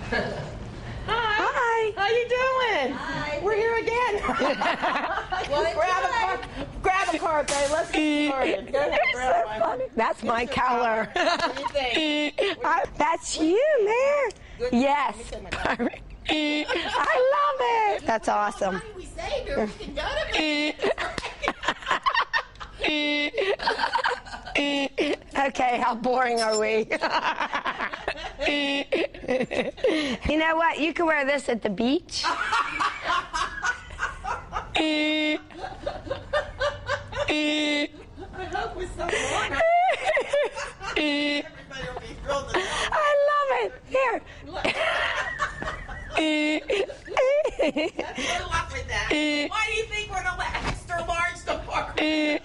Hi. How you doing? Hi. We're here again. grab a card, babe. Let's get started. Go ahead, grab one. That's my color. What do you think? That's you, man. Good. Yes. Let me take my card. I love it. That's awesome. We saved her. We can go to Okay, how boring are we? You know what? You can wear this at the beach. I hope we're so long. Everybody will be thrilled to know. I love it. Here. Good luck with that. Why do you think we're the extra large department?